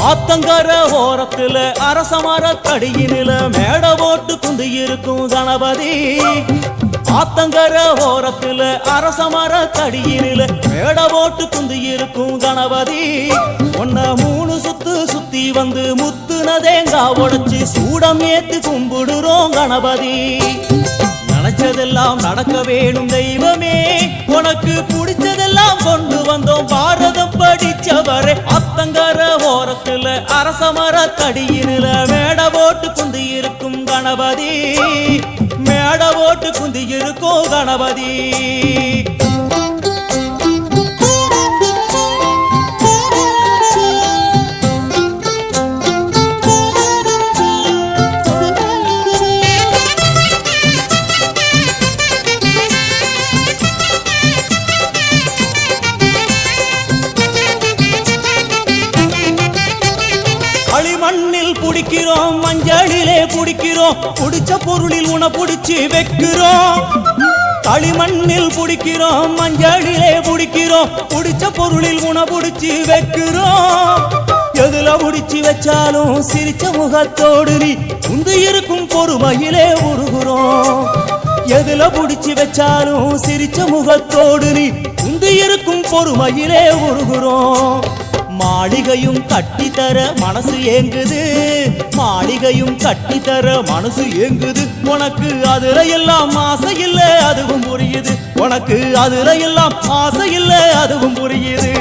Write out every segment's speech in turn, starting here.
ஆத்தங்கர ஓரத்துல அரசமர தடியினில மேட போட்டு குந்தி இருக்கும் கணபதி. ஆத்தங்கர ஓரத்துல அரசமர தடியினில மேட போட்டு குந்தி இருக்கும் கணபதி. ஒன்ன 3 சுத்து சுத்தி வந்து முத்துன தேங்காய் உடைச்சு சூடம் ஏத்து கும்பிடுறோம் கணபதி. நினைச்சதெல்லாம் நடக்க வேணும் தெய்வமே, உனக்கு பிடிச்சதெல்லாம் கொண்டு வந்தோம் பாரதம் படிச்சவரே. அத்தங்கர ஓரத்துல அரசமர தடியினில மேட போட்டு குந்தி இருக்கும் கணபதி. மேட போட்டு குந்தி இருக்கும் கணபதி. களிமண்ணில் புடிக்கிறோம், மஞ்சளிலே புடிக்கிறோம், புடிச்ச பொருளில் உன புடிச்சு வைக்கிறோம். களிமண்ணில் புடிக்கிறோம், மஞ்சளிலே புடிக்கிறோம், புடிச்ச பொருளில் உன புடிச்சு வைக்கிறோம். எதுல புடிச்சு வச்சாலும் சிரிச்ச முகத்தோடு நீ உந்து இருக்கும் பொறுமையிலே உருகுறோம். எதுல புடிச்சு வச்சாலும் சிரிச்ச முகத்தோடு நீ உந்து இருக்கும் பொறுமையிலே உருகுறோம். மாளிகையும் கட்டித்தர மனசு ஏங்குது, மாளிகையும் கட்டித்தர மனசு ஏங்குது. உனக்கு அதுல எல்லாம் ஆசை இல்ல அதுவும் புரியுது, உனக்கு அதுல எல்லாம் ஆசை இல்ல அதுவும் புரியுது.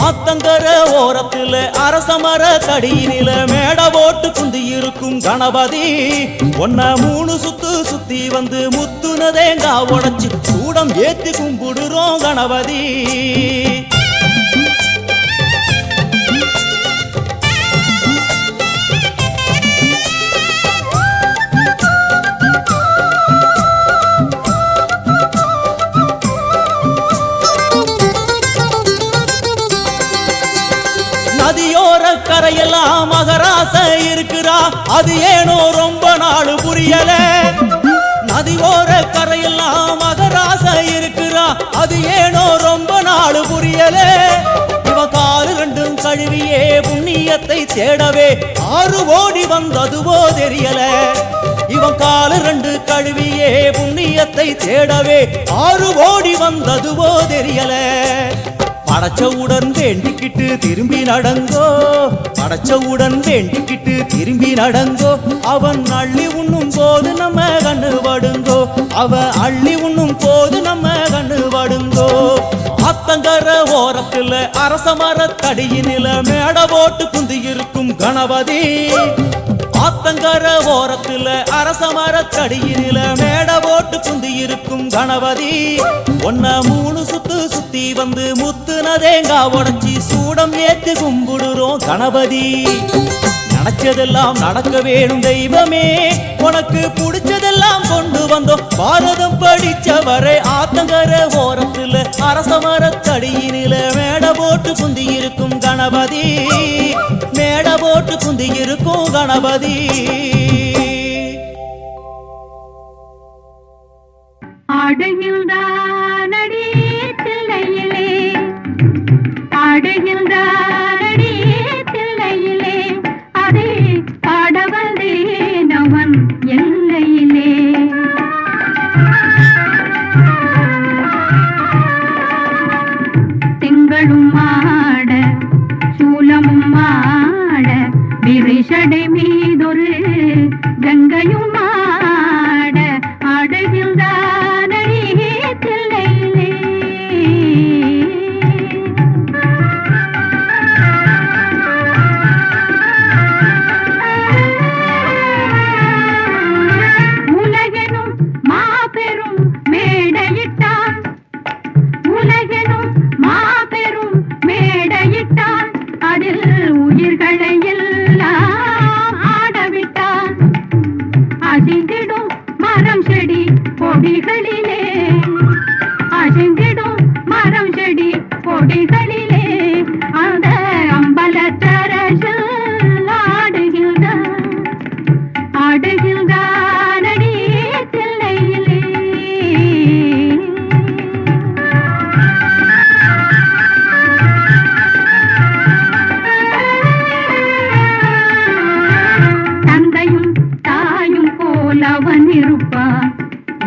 ஆத்தங்கர ஓரத்துல அரசமர தடியினில மேட போட்டு குந்தி இருக்கும் கணபதி. ஒன்ன 3 சுத்து சுத்தி வந்து முத்துன தேங்காய் உடைச்சு சூடம் ஏத்தி கும்பிடுறோம் கணபதி. நதியோர கரையெல்லாம் மகராச இருக்கிறா, அது ஏனோ ரொம்ப நாள் புரியல. நதியோர கரையெல்லாம் மகராச இருக்கிறா, அது ஏனோ ரொம்ப நாள் புரியல. இவ காலு 2 கழுவியே புண்ணியத்தை தேடவே 6 ஓடி வந்ததுவோ தெரியல. இவன் காலு 2 கழுவியே புண்ணியத்தை தேடவே 6 ஓடி வந்ததுவோ தெரியல. படைச்சவுடன் வேண்டிக்கிட்டு திரும்பி நடங்கோ, படைச்சவுடன் வேண்டிக்கிட்டு திரும்பி நடங்கோ. அவன் அள்ளி உண்ணும் போது நம்ம கண்ணு படுங்கோ, அவ அள்ளி உண்ணும் போது நம்ம கண்ணு படுங்கோ. ஆத்தங்கர ஓரத்துல அரசமர தடியினில மேட போட்டு குந்தி இருக்கும் கணபதி. ஆத்தங்கர ஓரத்துல அரசமர தடியினில மேட போட்டு குந்தி இருக்கும் கணபதி. ஒன்ன 3 சுத்து சுத்தி வந்து முத்துன தேங்காய் உடைச்சி சூடம் ஏத்தி கும்பிடுறோம் கணபதி. நினைச்சதெல்லாம் நடக்க வேணும் தெய்வமே, உனக்கு பிடிச்சதெல்லாம் கொண்டு வந்தோம் பாரதம் படிச்சவரே. ஆத்தங்கர ஓரத்துல அரசமர தடியினில மேட போட்டு குந்தி இருக்கும் கணபதி. மேட போட்டு குந்தி இருக்கும் கணபதி. ஆடுகின்றானடி தில்லையிலே, ஆடுகின்றானடி தில்லையிலே, அதை பாட வந்தேன் அவன் எல்லையிலே. திங்களும் ஆட சூலமும் ஆட விரிசடை மீதொரு கங்கையும் ஆட ஆடுகின்றானடி தில்லையிலே. உலகெனும் மாபெரும் மேடையிட்டான், உலகெனும் மாபெரும் மேடையிட்டான், அதில் உயிர்களை எல்லாம் ஆடவிட்டான். அசைந்திடும் மரம் செடி கொடிகளிலே அசைந்திடும் மரம் செடி கொடிகளிலே அந்த அம்பலத்தரசல் ஆடுகின்றானடி தில்லையிலே. தந்தையும் தாயும் போல் அவன் இருப்பான்,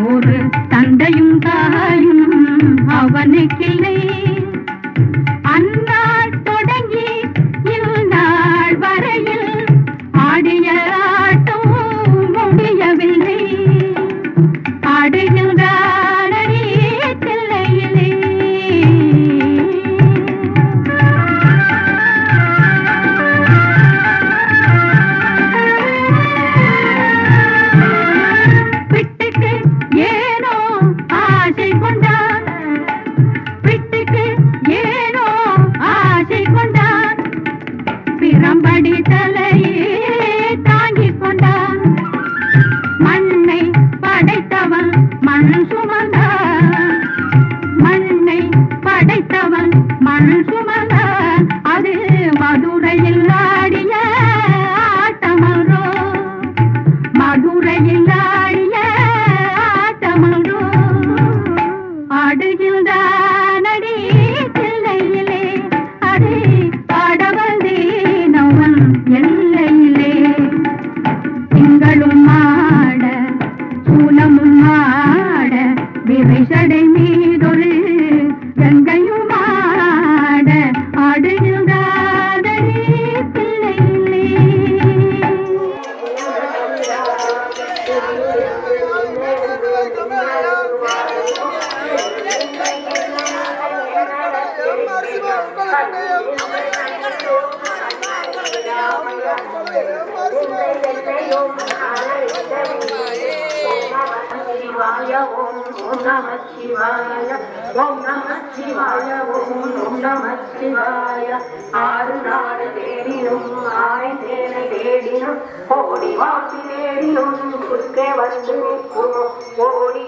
ஒரு தந்தையும் தாயும் அவனுக்கில்லை. அந்நாள் தொடங்கி இந்நாள் வரையில் ஆடிய ஆட்டம் முடியவில்லை. ஆடுகின்றானடி தில்லையிலே. பிட்டுக்கு ஏனோ ஆசை கொண்டான், பிட்டுக்கு ஏனோ ஆசை கொண்டான், பிரம்படி தலையே தாங்கிக் கொண்டான். மண்ணை படைத்தவன் மண் சுமந்தான், மண்ணை படைத்தவன் மண் சுமந்தான். அது மதுரையில் ஆடிய ஆட்டமரோ, மதுரையில் ஆடிய ஆட்டமரோ. ஆடுகின்றானடி தில்லையிலே, அடே பாடவந்தேனவன் எல்லையிலே. திங்களும் ஆட சூலமும் ஆட விரைசடை மீதொரு கங்கையும் ஆட ஆடுகின்றானடி தில்லையிலே. ஓம் நம சிவாய, ஓம் நம சிவாய, ஓம் நம சிவாய. ஆறு நாடு தேடினும் ஆரை சேனை தேடினும் ஓடி வாசி தேடினும் குறுக்கே வந்து நிற்கும் ஓடி